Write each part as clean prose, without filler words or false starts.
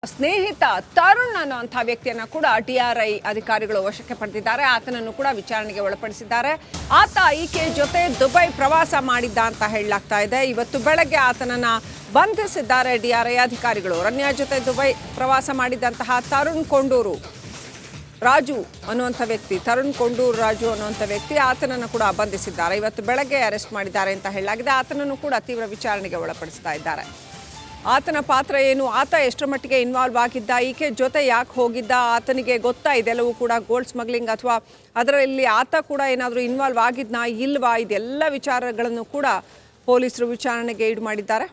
ಸ್ನೇಹಿತ ತರುಣ್ ಅನ್ನುವಂಥ ವ್ಯಕ್ತಿಯನ್ನು ಕೂಡ ಟಿಆರ್ಐ ಅಧಿಕಾರಿಗಳು ವಶಕ್ಕೆ ಪಡೆದಿದ್ದಾರೆ. ಆತನನ್ನು ಕೂಡ ವಿಚಾರಣೆಗೆ ಒಳಪಡಿಸಿದ್ದಾರೆ. ಆತ ಈಕೆ ಜೊತೆ ದುಬೈ ಪ್ರವಾಸ ಮಾಡಿದ್ದ ಅಂತ ಹೇಳಲಾಗ್ತಾ ಇದೆ. ಇವತ್ತು ಬೆಳಗ್ಗೆ ಆತನನ್ನ ಬಂಧಿಸಿದ್ದಾರೆ ಟಿಆರ್ಐ ಅಧಿಕಾರಿಗಳು. ರಮ್ಯಾ ಜೊತೆ ದುಬೈ ಪ್ರವಾಸ ಮಾಡಿದಂತಹ ತರುಣ್ ಕೊಂಡೂರು ರಾಜು ಅನ್ನುವಂಥ ವ್ಯಕ್ತಿ, ತರುಣ್ ಕೊಂಡೂರು ರಾಜು ಅನ್ನುವಂಥ ವ್ಯಕ್ತಿ ಆತನನ್ನು ಕೂಡ ಬಂಧಿಸಿದ್ದಾರೆ. ಇವತ್ತು ಬೆಳಗ್ಗೆ ಅರೆಸ್ಟ್ ಮಾಡಿದ್ದಾರೆ ಅಂತ ಹೇಳಲಾಗಿದೆ. ಆತನನ್ನು ಕೂಡ ತೀವ್ರ ವಿಚಾರಣೆಗೆ ಒಳಪಡಿಸ್ತಾ ಇದ್ದಾರೆ. ಆತನ ಪಾತ್ರ ಏನು, ಆತ ಎಷ್ಟರ ಮಟ್ಟಿಗೆ ಇನ್ವಾಲ್ವ್ ಆಗಿದ್ದ, ಈಕೆ ಜೊತೆ ಯಾಕೆ ಹೋಗಿದ್ದ, ಆತನಿಗೆ ಗೊತ್ತಾ ಇದೆಲ್ಲವೂ ಕೂಡ ಗೋಲ್ಡ್ ಸ್ಮಗ್ಲಿಂಗ್ ಅಥವಾ ಅದರಲ್ಲಿ ಆತ ಕೂಡ ಏನಾದರೂ ಇನ್ವಾಲ್ವ್ ಆಗಿದ್ನಾ ಇಲ್ವಾ, ಇದೆಲ್ಲ ವಿಚಾರಗಳನ್ನು ಕೂಡ ಪೊಲೀಸರು ವಿಚಾರಣೆಗೆ ಈಡು ಮಾಡಿದ್ದಾರೆ.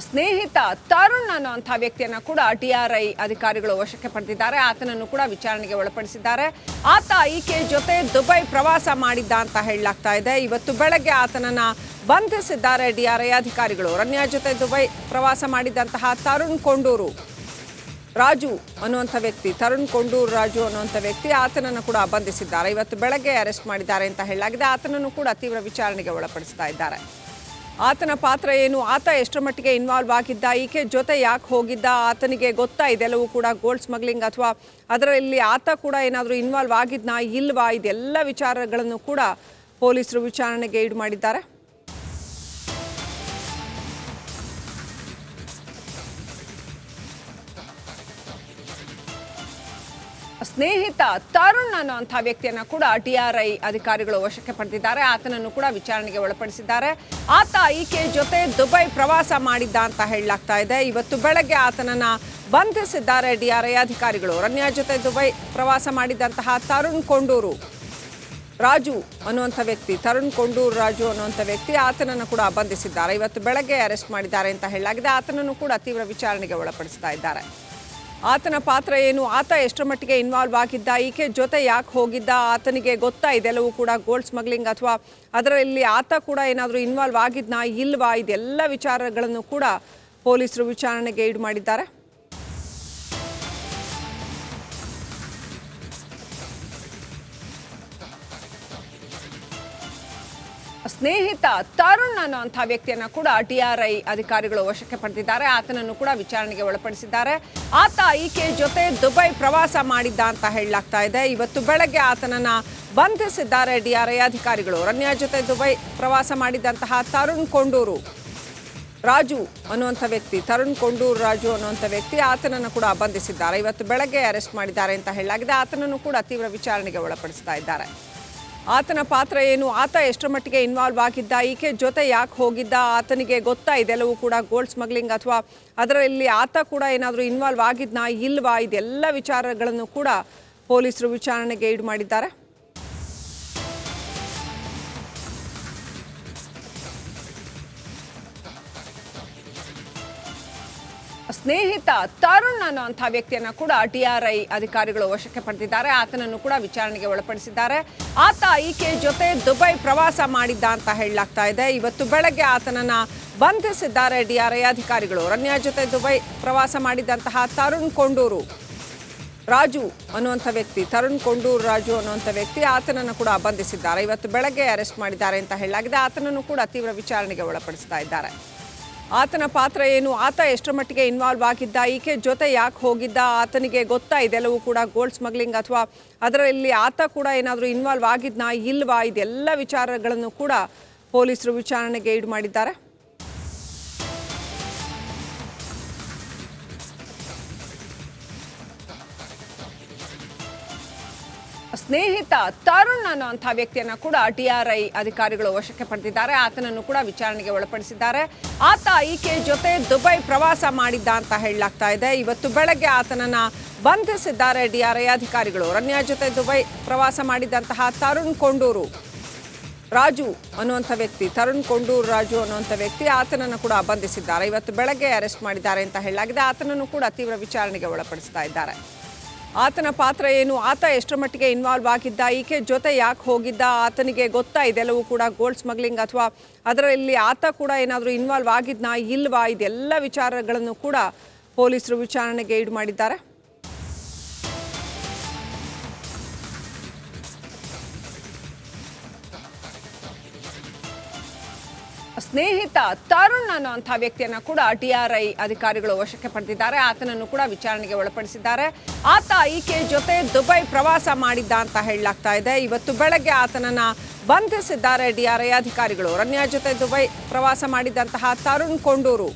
ಸ್ನೇಹಿತ ತರುಣ್ ಅನ್ನುವಂಥ ವ್ಯಕ್ತಿಯನ್ನು ಕೂಡ ಟಿಆರ್ಐ ಅಧಿಕಾರಿಗಳು ವಶಕ್ಕೆ ಪಡೆದಿದ್ದಾರೆ. ಆತನನ್ನು ಕೂಡ ವಿಚಾರಣೆಗೆ ಒಳಪಡಿಸಿದ್ದಾರೆ. ಆತ ಈಕೆ ಜೊತೆ ದುಬೈ ಪ್ರವಾಸ ಮಾಡಿದ್ದ ಅಂತ ಹೇಳಲಾಗ್ತಾ ಇದೆ. ಇವತ್ತು ಬೆಳಗ್ಗೆ ಆತನನ್ನ ಬಂಧಿಸಿದ್ದಾರೆ ಟಿಆರ್ಐ ಅಧಿಕಾರಿಗಳು. ರಮ್ಯಾ ಜೊತೆ ದುಬೈ ಪ್ರವಾಸ ಮಾಡಿದಂತಹ ತರುಣ್ ಕೊಂಡೂರು ರಾಜು ಅನ್ನುವಂಥ ವ್ಯಕ್ತಿ, ತರುಣ್ ಕೊಂಡೂರು ರಾಜು ಅನ್ನುವಂಥ ವ್ಯಕ್ತಿ ಆತನನ್ನು ಕೂಡ ಬಂಧಿಸಿದ್ದಾರೆ. ಇವತ್ತು ಬೆಳಗ್ಗೆ ಅರೆಸ್ಟ್ ಮಾಡಿದ್ದಾರೆ ಅಂತ ಹೇಳಲಾಗಿದೆ. ಆತನನ್ನು ಕೂಡ ತೀವ್ರ ವಿಚಾರಣೆಗೆ ಒಳಪಡಿಸ್ತಾ ಇದ್ದಾರೆ. ಆತನ ಪಾತ್ರ ಏನು, ಆತ ಎಷ್ಟರ ಮಟ್ಟಿಗೆ ಇನ್ವಾಲ್ವ್ ಆಗಿದ್ದ, ಈಕೆ ಜೊತೆ ಯಾಕೆ ಹೋಗಿದ್ದ, ಆತನಿಗೆ ಗೊತ್ತಾ ಇದೆಲ್ಲವೂ ಕೂಡ ಗೋಲ್ಡ್ ಸ್ಮಗ್ಲಿಂಗ್ ಅಥವಾ ಅದರಲ್ಲಿ ಆತ ಕೂಡ ಏನಾದರೂ ಇನ್ವಾಲ್ವ್ ಆಗಿದ್ನಾ ಇಲ್ವಾ, ಇದೆಲ್ಲ ವಿಚಾರಗಳನ್ನು ಕೂಡ ಪೊಲೀಸರು ವಿಚಾರಣೆಗೆ ಈಡು ಮಾಡಿದ್ದಾರೆ. ಸ್ನೇಹಿತ ತರುಣ್ ಅನ್ನುವಂಥ ವ್ಯಕ್ತಿಯನ್ನು ಕೂಡ ಟಿಆರ್ಐ ಅಧಿಕಾರಿಗಳು ವಶಕ್ಕೆ ಪಡೆದಿದ್ದಾರೆ. ಆತನನ್ನು ಕೂಡ ವಿಚಾರಣೆಗೆ ಒಳಪಡಿಸಿದ್ದಾರೆ. ಆತ ಈಕೆ ಜೊತೆ ದುಬೈ ಪ್ರವಾಸ ಮಾಡಿದ್ದ ಅಂತ ಹೇಳಲಾಗ್ತಾ ಇದೆ. ಇವತ್ತು ಬೆಳಗ್ಗೆ ಆತನನ್ನ ಬಂಧಿಸಿದ್ದಾರೆ ಟಿಆರ್ಐ ಅಧಿಕಾರಿಗಳು. ರಮ್ಯಾ ಜೊತೆ ದುಬೈ ಪ್ರವಾಸ ಮಾಡಿದಂತಹ ತರುಣ್ ಕೊಂಡೂರು ರಾಜು ಅನ್ನುವಂಥ ವ್ಯಕ್ತಿ, ತರುಣ್ ಕೊಂಡೂರು ರಾಜು ಅನ್ನುವಂಥ ವ್ಯಕ್ತಿ ಆತನನ್ನು ಕೂಡ ಬಂಧಿಸಿದ್ದಾರೆ. ಇವತ್ತು ಬೆಳಗ್ಗೆ ಅರೆಸ್ಟ್ ಮಾಡಿದ್ದಾರೆ ಅಂತ ಹೇಳಲಾಗಿದೆ. ಆತನನ್ನು ಕೂಡ ತೀವ್ರ ವಿಚಾರಣೆಗೆ ಒಳಪಡಿಸ್ತಾ ಇದ್ದಾರೆ. ಆತನ ಪಾತ್ರ ಏನು, ಆತ ಎಷ್ಟರ ಮಟ್ಟಿಗೆ ಇನ್ವಾಲ್ವ್ ಆಗಿದ್ದ, ಈಕೆ ಜೊತೆ ಯಾಕೆ ಹೋಗಿದ್ದ, ಆತನಿಗೆ ಗೊತ್ತಾ ಇದೆಲ್ಲವೂ ಕೂಡ ಗೋಲ್ಡ್ ಸ್ಮಗ್ಲಿಂಗ್ ಅಥವಾ ಅದರಲ್ಲಿ ಆತ ಕೂಡ ಏನಾದರೂ ಇನ್ವಾಲ್ವ್ ಆಗಿದ್ನಾ ಇಲ್ವಾ, ಇದೆಲ್ಲ ವಿಚಾರಗಳನ್ನು ಕೂಡ ಪೊಲೀಸರು ವಿಚಾರಣೆಗೆ ಈಡು ಮಾಡಿದ್ದಾರೆ. ಸ್ನೇಹಿತ ತರುಣ್ ಅನ್ನುವಂಥ ವ್ಯಕ್ತಿಯನ್ನು ಕೂಡ ಟಿಆರ್ಐ ಅಧಿಕಾರಿಗಳು ವಶಕ್ಕೆ ಪಡೆದಿದ್ದಾರೆ. ಆತನನ್ನು ಕೂಡ ವಿಚಾರಣೆಗೆ ಒಳಪಡಿಸಿದ್ದಾರೆ. ಆತ ಈಕೆ ಜೊತೆ ದುಬೈ ಪ್ರವಾಸ ಮಾಡಿದ್ದ ಅಂತ ಹೇಳಲಾಗ್ತಾ ಇದೆ. ಇವತ್ತು ಬೆಳಗ್ಗೆ ಆತನನ್ನ ಬಂಧಿಸಿದ್ದಾರೆ ಟಿಆರ್ಐ ಅಧಿಕಾರಿಗಳು. ರಮ್ಯಾ ಜೊತೆ ದುಬೈ ಪ್ರವಾಸ ಮಾಡಿದಂತಹ ತರುಣ್ ಕೊಂಡೂರು ರಾಜು ಅನ್ನುವಂಥ ವ್ಯಕ್ತಿ, ತರುಣ್ ಕೊಂಡೂರು ರಾಜು ಅನ್ನುವಂಥ ವ್ಯಕ್ತಿ ಆತನನ್ನು ಕೂಡ ಬಂಧಿಸಿದ್ದಾರೆ. ಇವತ್ತು ಬೆಳಗ್ಗೆ ಅರೆಸ್ಟ್ ಮಾಡಿದ್ದಾರೆ ಅಂತ ಹೇಳಲಾಗಿದೆ. ಆತನನ್ನು ಕೂಡ ತೀವ್ರ ವಿಚಾರಣೆಗೆ ಒಳಪಡಿಸ್ತಾ ಇದ್ದಾರೆ. ಆತನ ಪಾತ್ರ ಏನು, ಆತ ಎಷ್ಟರ ಮಟ್ಟಿಗೆ ಇನ್ವಾಲ್ವ್ ಆಗಿದ್ದ, ಈಕೆ ಜೊತೆ ಯಾಕೆ ಹೋಗಿದ್ದ, ಆತನಿಗೆ ಗೊತ್ತಾ ಇದೆಲ್ಲವೂ ಕೂಡ ಗೋಲ್ಡ್ ಸ್ಮಗ್ಲಿಂಗ್ ಅಥವಾ ಅದರಲ್ಲಿ ಆತ ಕೂಡ ಏನಾದರೂ ಇನ್ವಾಲ್ವ್ ಆಗಿದ್ನಾ ಇಲ್ವಾ, ಇದೆಲ್ಲ ವಿಚಾರಗಳನ್ನು ಕೂಡ ಪೊಲೀಸರು ವಿಚಾರಣೆಗೆ ಈಡು ಮಾಡಿದ್ದಾರೆ. ಸ್ನೇಹಿತ ತರುಣ್ ಅನ್ನುವಂಥ ವ್ಯಕ್ತಿಯನ್ನು ಕೂಡ ಟಿಆರ್ಐ ಅಧಿಕಾರಿಗಳು ವಶಕ್ಕೆ ಪಡೆದಿದ್ದಾರೆ. ಆತನನ್ನು ಕೂಡ ವಿಚಾರಣೆಗೆ ಒಳಪಡಿಸಿದ್ದಾರೆ. ಆತ ಈಕೆ ಜೊತೆ ದುಬೈ ಪ್ರವಾಸ ಮಾಡಿದ್ದ ಅಂತ ಹೇಳಲಾಗ್ತಾ ಇದೆ. ಇವತ್ತು ಬೆಳಗ್ಗೆ ಆತನನ್ನ ಬಂಧಿಸಿದ್ದಾರೆ ಟಿಆರ್ಐ ಅಧಿಕಾರಿಗಳು. ರಮ್ಯಾ ಜೊತೆ ದುಬೈ ಪ್ರವಾಸ ಮಾಡಿದಂತಹ ತರುಣ್ ಕೊಂಡೂರು ರಾಜು ಅನ್ನುವಂಥ ವ್ಯಕ್ತಿ, ತರುಣ್ ಕೊಂಡೂರು ರಾಜು ಅನ್ನುವಂಥ ವ್ಯಕ್ತಿ ಆತನನ್ನು ಕೂಡ ಬಂಧಿಸಿದ್ದಾರೆ. ಇವತ್ತು ಬೆಳಗ್ಗೆ ಅರೆಸ್ಟ್ ಮಾಡಿದ್ದಾರೆ ಅಂತ ಹೇಳಲಾಗಿದೆ. ಆತನನ್ನು ಕೂಡ ತೀವ್ರ ವಿಚಾರಣೆಗೆ ಒಳಪಡಿಸ್ತಾ ಇದ್ದಾರೆ. ಆತನ ಪಾತ್ರ ಏನು, ಆತ ಎಷ್ಟರ ಮಟ್ಟಿಗೆ ಇನ್ವಾಲ್ವ್ ಆಗಿದ್ದ, ಈಕೆ ಜೊತೆ ಯಾಕೆ ಹೋಗಿದ್ದ, ಆತನಿಗೆ ಗೊತ್ತಾ ಇದೆಲ್ಲವೂ ಕೂಡ ಗೋಲ್ಡ್ ಸ್ಮಗ್ಲಿಂಗ್ ಅಥವಾ ಅದರಲ್ಲಿ ಆತ ಕೂಡ ಏನಾದರೂ ಇನ್ವಾಲ್ವ್ ಆಗಿದ್ನಾ ಇಲ್ವಾ, ಇದೆಲ್ಲ ವಿಚಾರಗಳನ್ನು ಕೂಡ ಪೊಲೀಸರು ವಿಚಾರಣೆಗೆ ಈಡು ಮಾಡಿದ್ದಾರೆ. ಸ್ನೇಹಿತ ತರುಣ್ ಅನ್ನುವಂಥ ವ್ಯಕ್ತಿಯನ್ನು ಕೂಡ ಟಿಆರ್ಐ ಅಧಿಕಾರಿಗಳು ವಶಕ್ಕೆ ಪಡೆದಿದ್ದಾರೆ. ಆತನನ್ನು ಕೂಡ ವಿಚಾರಣೆಗೆ ಒಳಪಡಿಸಿದ್ದಾರೆ. ಆತ ಈಕೆ ಜೊತೆ ದುಬೈ ಪ್ರವಾಸ ಮಾಡಿದ್ದ ಅಂತ ಹೇಳಲಾಗ್ತಾ ಇದೆ. ಇವತ್ತು ಬೆಳಗ್ಗೆ ಆತನನ್ನ ಬಂಧಿಸಿದ್ದಾರೆ ಟಿಆರ್ಐ ಅಧಿಕಾರಿಗಳು. ರಮ್ಯಾ ಜೊತೆ ದುಬೈ ಪ್ರವಾಸ ಮಾಡಿದಂತಹ ತರುಣ್ ಕೊಂಡೂರು ರಾಜು ಅನ್ನುವಂಥ ವ್ಯಕ್ತಿ, ತರುಣ್ ಕೊಂಡೂರು ರಾಜು ಅನ್ನುವಂಥ ವ್ಯಕ್ತಿ ಆತನನ್ನು ಕೂಡ ಬಂಧಿಸಿದ್ದಾರೆ. ಇವತ್ತು ಬೆಳಗ್ಗೆ ಅರೆಸ್ಟ್ ಮಾಡಿದ್ದಾರೆ ಅಂತ ಹೇಳಲಾಗಿದೆ. ಆತನನ್ನು ಕೂಡ ತೀವ್ರ ವಿಚಾರಣೆಗೆ ಒಳಪಡಿಸ್ತಾ ಇದ್ದಾರೆ. ಆತನ ಪಾತ್ರ ಏನು, ಆತ ಎಷ್ಟರ ಮಟ್ಟಿಗೆ ಇನ್ವಾಲ್ವ್ ಆಗಿದ್ದ, ಈಕೆ ಜೊತೆ ಯಾಕೆ ಹೋಗಿದ್ದ, ಆತನಿಗೆ ಗೊತ್ತಾ ಇದೆಲ್ಲವೂ ಕೂಡ ಗೋಲ್ಡ್ ಸ್ಮಗ್ಲಿಂಗ್ ಅಥವಾ ಅದರಲ್ಲಿ ಆತ ಕೂಡ ಏನಾದರೂ ಇನ್ವಾಲ್ವ್ ಆಗಿದ್ನಾ ಇಲ್ವಾ, ಇದೆಲ್ಲ ವಿಚಾರಗಳನ್ನು ಕೂಡ ಪೊಲೀಸರು ವಿಚಾರಣೆಗೆ ಈಡು ಮಾಡಿದ್ದಾರೆ. ಸ್ನೇಹಿತ ತರುಣ್ ಅನ್ನುವಂಥ ವ್ಯಕ್ತಿಯನ್ನ ಕೂಡ ಟಿಆರ್ಐ ಅಧಿಕಾರಿಗಳು ವಶಕ್ಕೆ ಪಡೆದಿದ್ದಾರೆ. ಆತನನ್ನು ಕೂಡ ವಿಚಾರಣೆಗೆ ಒಳಪಡಿಸಿದ್ದಾರೆ. ಆತ ಈಕೆ ಜೊತೆ ದುಬೈ ಪ್ರವಾಸ ಮಾಡಿದ್ದ ಅಂತ ಹೇಳಲಾಗ್ತಾ ಇದೆ. ಇವತ್ತು ಬೆಳಗ್ಗೆ ಆತನನ್ನ ಬಂಧಿಸಿದ್ದಾರೆ ಡಿಆರ್ಐ ಅಧಿಕಾರಿಗಳು. ರಮ್ಯಾ ಜೊತೆ ದುಬೈ ಪ್ರವಾಸ ಮಾಡಿದಂತಹ ತರುಣ್ ಕೊಂಡೂರು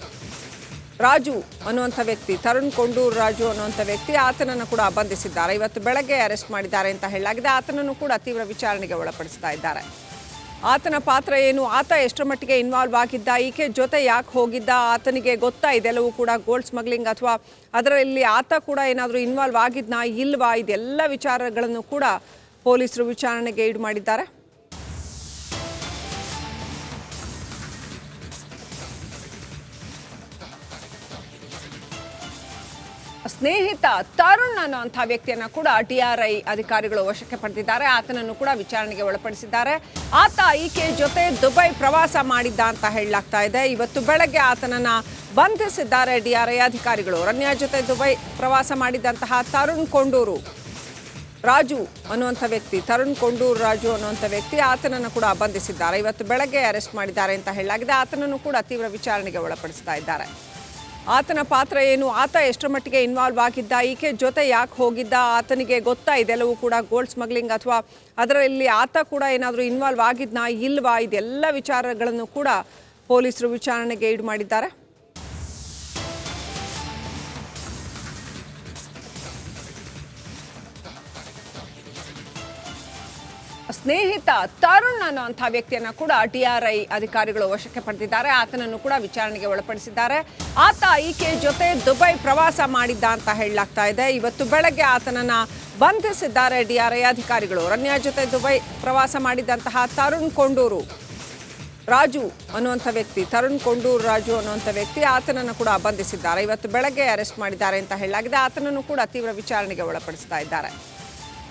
ರಾಜು ಅನ್ನುವಂಥ ವ್ಯಕ್ತಿ, ತರುಣ್ ಕೊಂಡೂರು ರಾಜು ಅನ್ನುವಂಥ ವ್ಯಕ್ತಿ, ಆತನನ್ನು ಕೂಡ ಬಂಧಿಸಿದ್ದಾರೆ. ಇವತ್ತು ಬೆಳಗ್ಗೆ ಅರೆಸ್ಟ್ ಮಾಡಿದ್ದಾರೆ ಅಂತ ಹೇಳಲಾಗಿದೆ. ಆತನನ್ನು ಕೂಡ ತೀವ್ರ ವಿಚಾರಣೆಗೆ ಒಳಪಡಿಸ್ತಾ ಇದ್ದಾರೆ. ಆತನ ಪಾತ್ರ ಏನು, ಆತ ಎಷ್ಟರ ಮಟ್ಟಿಗೆ ಇನ್ವಾಲ್ವ್ ಆಗಿದ್ದ, ಈಕೆ ಜೊತೆ ಯಾಕೆ ಹೋಗಿದ್ದ, ಆತನಿಗೆ ಗೊತ್ತಾ ಇದೆಲ್ಲವೂ ಕೂಡ ಗೋಲ್ಡ್ ಸ್ಮಗ್ಲಿಂಗ್ ಅಥವಾ ಅದರಲ್ಲಿ ಆತ ಕೂಡ ಏನಾದರೂ ಇನ್ವಾಲ್ವ್ ಆಗಿದ್ನಾ ಇಲ್ವಾ, ಇದೆಲ್ಲ ವಿಚಾರಗಳನ್ನು ಕೂಡ ಪೊಲೀಸರು ವಿಚಾರಣೆಗೆ ಈಡು ಮಾಡಿದ್ದಾರೆ. ಸ್ನೇಹಿತ ತರುಣ್ ಅನ್ನುವಂಥ ವ್ಯಕ್ತಿಯನ್ನ ಕೂಡ ಟಿಆರ್ಐ ಅಧಿಕಾರಿಗಳು ವಶಕ್ಕೆ ಪಡೆದಿದ್ದಾರೆ. ಆತನನ್ನು ಕೂಡ ವಿಚಾರಣೆಗೆ ಒಳಪಡಿಸಿದ್ದಾರೆ. ಆತ ಈಕೆ ಜೊತೆ ದುಬೈ ಪ್ರವಾಸ ಮಾಡಿದ್ದ ಅಂತ ಹೇಳಲಾಗ್ತಾ ಇದೆ. ಇವತ್ತು ಬೆಳಗ್ಗೆ ಆತನನ್ನ ಬಂಧಿಸಿದ್ದಾರೆ ಡಿಆರ್ಐ ಅಧಿಕಾರಿಗಳು. ರಮ್ಯಾ ಜೊತೆ ದುಬೈ ಪ್ರವಾಸ ಮಾಡಿದಂತಹ ತರುಣ್ ಕೊಂಡೂರು ರಾಜು ಅನ್ನುವಂಥ ವ್ಯಕ್ತಿ, ತರುಣ್ ಕೊಂಡೂರು ರಾಜು ಅನ್ನುವಂಥ ವ್ಯಕ್ತಿ, ಆತನನ್ನು ಕೂಡ ಬಂಧಿಸಿದ್ದಾರೆ. ಇವತ್ತು ಬೆಳಗ್ಗೆ ಅರೆಸ್ಟ್ ಮಾಡಿದ್ದಾರೆ ಅಂತ ಹೇಳಲಾಗಿದೆ. ಆತನನ್ನು ಕೂಡ ತೀವ್ರ ವಿಚಾರಣೆಗೆ ಒಳಪಡಿಸ್ತಾ ಇದ್ದಾರೆ. ಆತನ ಪಾತ್ರ ಏನು, ಆತ ಎಷ್ಟರ ಮಟ್ಟಿಗೆ ಇನ್ವಾಲ್ವ್ ಆಗಿದ್ದ, ಈಕೆ ಜೊತೆ ಯಾಕೆ ಹೋಗಿದ್ದ, ಆತನಿಗೆ ಗೊತ್ತಾ ಇದೆಲ್ಲವೂ ಕೂಡ ಗೋಲ್ಡ್ ಸ್ಮಗ್ಲಿಂಗ್ ಅಥವಾ ಅದರಲ್ಲಿ ಆತ ಕೂಡ ಏನಾದರೂ ಇನ್ವಾಲ್ವ್ ಆಗಿದ್ನಾ ಇಲ್ವಾ, ಇದೆಲ್ಲ ವಿಚಾರಗಳನ್ನು ಕೂಡ ಪೊಲೀಸರು ವಿಚಾರಣೆಗೆ ಈಡು ಮಾಡಿದ್ದಾರೆ. ಸ್ನೇಹಿತ ತರುಣ್ ಅನ್ನುವಂಥ ವ್ಯಕ್ತಿಯನ್ನ ಕೂಡ ಟಿಆರ್ಐ ಅಧಿಕಾರಿಗಳು ವಶಕ್ಕೆ ಪಡೆದಿದ್ದಾರೆ. ಆತನನ್ನು ಕೂಡ ವಿಚಾರಣೆಗೆ ಒಳಪಡಿಸಿದ್ದಾರೆ. ಆತ ಈಕೆ ಜೊತೆ ದುಬೈ ಪ್ರವಾಸ ಮಾಡಿದ್ದ ಅಂತ ಹೇಳಲಾಗ್ತಾ ಇದೆ. ಇವತ್ತು ಬೆಳಗ್ಗೆ ಆತನನ್ನ ಬಂಧಿಸಿದ್ದಾರೆ ಡಿಆರ್ಐ ಅಧಿಕಾರಿಗಳು. ರಮ್ಯಾ ಜೊತೆ ದುಬೈ ಪ್ರವಾಸ ಮಾಡಿದಂತಹ ತರುಣ್ ಕೊಂಡೂರು ರಾಜು ಅನ್ನುವಂಥ ವ್ಯಕ್ತಿ, ತರುಣ್ ಕೊಂಡೂರು ರಾಜು ಅನ್ನುವಂಥ ವ್ಯಕ್ತಿ, ಆತನನ್ನು ಕೂಡ ಬಂಧಿಸಿದ್ದಾರೆ. ಇವತ್ತು ಬೆಳಗ್ಗೆ ಅರೆಸ್ಟ್ ಮಾಡಿದ್ದಾರೆ ಅಂತ ಹೇಳಲಾಗಿದೆ. ಆತನನ್ನು ಕೂಡ ತೀವ್ರ ವಿಚಾರಣೆಗೆ ಒಳಪಡಿಸ್ತಾ ಇದ್ದಾರೆ.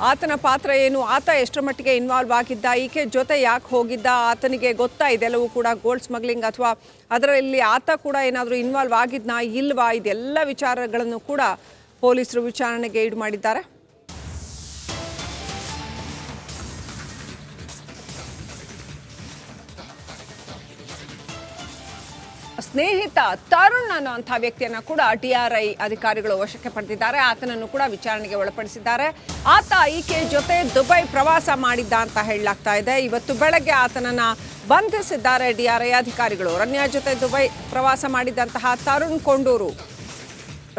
ಆತನ ಪಾತ್ರ ಏನು, ಆತ ಎಷ್ಟರ ಮಟ್ಟಿಗೆ ಇನ್ವಾಲ್ವ್ ಆಗಿದ್ದ, ಈಕೆ ಜೊತೆ ಯಾಕೆ ಹೋಗಿದ್ದ, ಆತನಿಗೆ ಗೊತ್ತಾ ಇದೆಲ್ಲವೂ ಕೂಡ ಗೋಲ್ಡ್ ಸ್ಮಗ್ಲಿಂಗ್ ಅಥವಾ ಅದರಲ್ಲಿ ಆತ ಕೂಡ ಏನಾದರೂ ಇನ್ವಾಲ್ವ್ ಆಗಿದ್ನಾ ಇಲ್ವಾ, ಇದೆಲ್ಲ ವಿಚಾರಗಳನ್ನು ಕೂಡ ಪೊಲೀಸರು ವಿಚಾರಣೆಗೆ ಈಡು ಮಾಡಿದ್ದಾರೆ. ಸ್ನೇಹಿತ ತರುಣ್ ಅನ್ನುವಂಥ ವ್ಯಕ್ತಿಯನ್ನ ಕೂಡ ಟಿಆರ್ಐ ಅಧಿಕಾರಿಗಳು ವಶಕ್ಕೆ ಪಡೆದಿದ್ದಾರೆ. ಆತನನ್ನು ಕೂಡ ವಿಚಾರಣೆಗೆ ಒಳಪಡಿಸಿದ್ದಾರೆ. ಆತ ಈಕೆ ಜೊತೆ ದುಬೈ ಪ್ರವಾಸ ಮಾಡಿದ್ದ ಅಂತ ಹೇಳಲಾಗ್ತಾ ಇದೆ. ಇವತ್ತು ಬೆಳಗ್ಗೆ ಆತನನ್ನ ಬಂಧಿಸಿದ್ದಾರೆ ಡಿಆರ್ಐ ಅಧಿಕಾರಿಗಳು. ರಮ್ಯಾ ಜೊತೆ ದುಬೈ ಪ್ರವಾಸ ಮಾಡಿದಂತಹ ತರುಣ್ ಕೊಂಡೂರು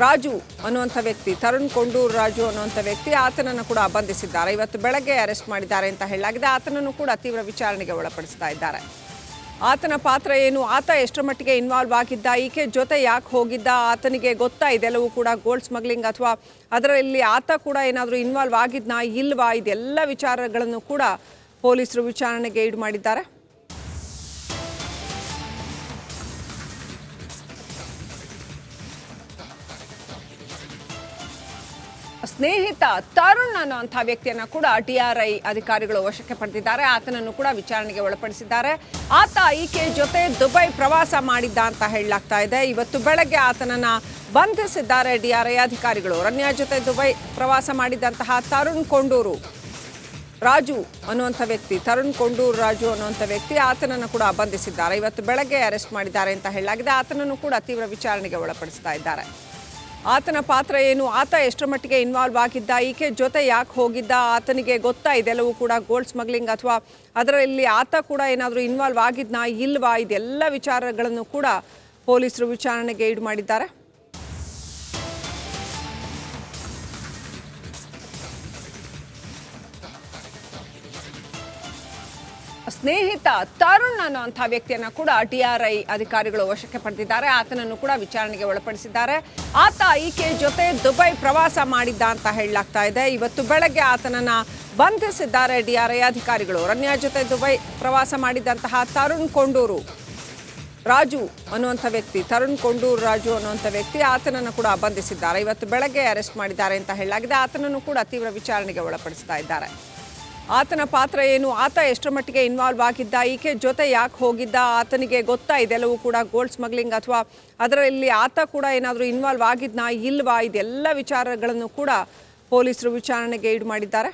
ರಾಜು ಅನ್ನುವಂಥ ವ್ಯಕ್ತಿ, ತರುಣ್ ಕೊಂಡೂರು ರಾಜು ಅನ್ನುವಂಥ ವ್ಯಕ್ತಿ, ಆತನನ್ನು ಕೂಡ ಬಂಧಿಸಿದ್ದಾರೆ. ಇವತ್ತು ಬೆಳಗ್ಗೆ ಅರೆಸ್ಟ್ ಮಾಡಿದ್ದಾರೆ ಅಂತ ಹೇಳಲಾಗಿದೆ. ಆತನನ್ನು ಕೂಡ ತೀವ್ರ ವಿಚಾರಣೆಗೆ ಒಳಪಡಿಸ್ತಾ ಇದ್ದಾರೆ. ಆತನ ಪಾತ್ರ ಏನು, ಆತ ಎಷ್ಟರ ಮಟ್ಟಿಗೆ ಇನ್ವಾಲ್ವ್ ಆಗಿದ್ದ, ಈಕೆ ಜೊತೆ ಯಾಕೆ ಹೋಗಿದ್ದ, ಆತನಿಗೆ ಗೊತ್ತಾ ಇದೆಲ್ಲವೂ ಕೂಡ ಗೋಲ್ಡ್ ಸ್ಮಗ್ಲಿಂಗ್ ಅಥವಾ ಅದರಲ್ಲಿ ಆತ ಕೂಡ ಏನಾದರೂ ಇನ್ವಾಲ್ವ್ ಆಗಿದ್ನಾ ಇಲ್ವಾ, ಇದೆಲ್ಲ ವಿಚಾರಗಳನ್ನು ಕೂಡ ಪೊಲೀಸರು ವಿಚಾರಣೆಗೆ ಈಡು ಮಾಡಿದ್ದಾರೆ. ಸ್ನೇಹಿತ ತರುಣ್ ಅನ್ನುವಂಥ ವ್ಯಕ್ತಿಯನ್ನ ಕೂಡ ಟಿಆರ್ಐ ಅಧಿಕಾರಿಗಳು ವಶಕ್ಕೆ ಪಡೆದಿದ್ದಾರೆ. ಆತನನ್ನು ಕೂಡ ವಿಚಾರಣೆಗೆ ಒಳಪಡಿಸಿದ್ದಾರೆ. ಆತ ಈಕೆ ಜೊತೆ ದುಬೈ ಪ್ರವಾಸ ಮಾಡಿದ್ದ ಅಂತ ಹೇಳಲಾಗ್ತಾ ಇದೆ. ಇವತ್ತು ಬೆಳಗ್ಗೆ ಆತನನ್ನ ಬಂಧಿಸಿದ್ದಾರೆ ಡಿಆರ್ಐ ಅಧಿಕಾರಿಗಳು. ರಮ್ಯಾ ಜೊತೆ ದುಬೈ ಪ್ರವಾಸ ಮಾಡಿದಂತಹ ತರುಣ್ ಕೊಂಡೂರು ರಾಜು ಅನ್ನುವಂಥ ವ್ಯಕ್ತಿ, ತರುಣ್ ಕೊಂಡೂರು ರಾಜು ಅನ್ನುವಂಥ ವ್ಯಕ್ತಿ, ಆತನನ್ನು ಕೂಡ ಬಂಧಿಸಿದ್ದಾರೆ. ಇವತ್ತು ಬೆಳಗ್ಗೆ ಅರೆಸ್ಟ್ ಮಾಡಿದ್ದಾರೆ ಅಂತ ಹೇಳಲಾಗಿದೆ. ಆತನನ್ನು ಕೂಡ ತೀವ್ರ ವಿಚಾರಣೆಗೆ ಒಳಪಡಿಸ್ತಾ ಇದ್ದಾರೆ. ಆತನ ಪಾತ್ರ ಏನು, ಆತ ಎಷ್ಟರ ಮಟ್ಟಿಗೆ ಇನ್ವಾಲ್ವ್ ಆಗಿದ್ದ, ಈಕೆ ಜೊತೆ ಯಾಕೆ ಹೋಗಿದ್ದ, ಆತನಿಗೆ ಗೊತ್ತಾ ಇದೆಲ್ಲವೂ ಕೂಡ ಗೋಲ್ಡ್ ಸ್ಮಗ್ಲಿಂಗ್ ಅಥವಾ ಅದರಲ್ಲಿ ಆತ ಕೂಡ ಏನಾದರೂ ಇನ್ವಾಲ್ವ್ ಆಗಿದ್ನಾ ಇಲ್ವಾ, ಇದೆಲ್ಲ ವಿಚಾರಗಳನ್ನು ಕೂಡ ಪೊಲೀಸರು ವಿಚಾರಣೆಗೆ ಈಡು ಮಾಡಿದ್ದಾರೆ. ಸ್ನೇಹಿತ ತರುಣ್ ಅನ್ನುವಂಥ ವ್ಯಕ್ತಿಯನ್ನ ಕೂಡ ಟಿಆರ್ಐ ಅಧಿಕಾರಿಗಳು ವಶಕ್ಕೆ ಪಡೆದಿದ್ದಾರೆ. ಆತನನ್ನು ಕೂಡ ವಿಚಾರಣೆಗೆ ಒಳಪಡಿಸಿದ್ದಾರೆ. ಆತ ಈಕೆ ಜೊತೆ ದುಬೈ ಪ್ರವಾಸ ಮಾಡಿದ್ದ ಅಂತ ಹೇಳಲಾಗ್ತಾ ಇದೆ. ಇವತ್ತು ಬೆಳಗ್ಗೆ ಆತನನ್ನ ಬಂಧಿಸಿದ್ದಾರೆ ಡಿಆರ್ಐ ಅಧಿಕಾರಿಗಳು. ರಮ್ಯಾ ಜೊತೆ ದುಬೈ ಪ್ರವಾಸ ಮಾಡಿದಂತಹ ತರುಣ್ ಕೊಂಡೂರು ರಾಜು ಅನ್ನುವಂಥ ವ್ಯಕ್ತಿ, ತರುಣ್ ಕೊಂಡೂರು ರಾಜು ಅನ್ನುವಂಥ ವ್ಯಕ್ತಿ, ಆತನನ್ನು ಕೂಡ ಬಂಧಿಸಿದ್ದಾರೆ. ಇವತ್ತು ಬೆಳಗ್ಗೆ ಅರೆಸ್ಟ್ ಮಾಡಿದ್ದಾರೆ ಅಂತ ಹೇಳಲಾಗಿದೆ. ಆತನನ್ನು ಕೂಡ ತೀವ್ರ ವಿಚಾರಣೆಗೆ ಒಳಪಡಿಸ್ತಾ ಇದ್ದಾರೆ. ಆತನ ಪಾತ್ರ ಏನು, ಆತ ಎಷ್ಟರ ಮಟ್ಟಿಗೆ ಇನ್ವಾಲ್ವ್ ಆಗಿದ್ದ, ಈಕೆ ಜೊತೆ ಯಾಕೆ ಹೋಗಿದ್ದ, ಆತನಿಗೆ ಗೊತ್ತಾ ಇದೆಲ್ಲವೂ ಕೂಡ ಗೋಲ್ಡ್ ಸ್ಮಗ್ಲಿಂಗ್ ಅಥವಾ ಅದರಲ್ಲಿ ಆತ ಕೂಡ ಏನಾದರೂ ಇನ್ವಾಲ್ವ್ ಆಗಿದ್ನಾ ಇಲ್ವಾ, ಇದೆಲ್ಲ ವಿಚಾರಗಳನ್ನು ಕೂಡ ಪೊಲೀಸರು ವಿಚಾರಣೆಗೆ ಈಡು ಮಾಡಿದ್ದಾರೆ.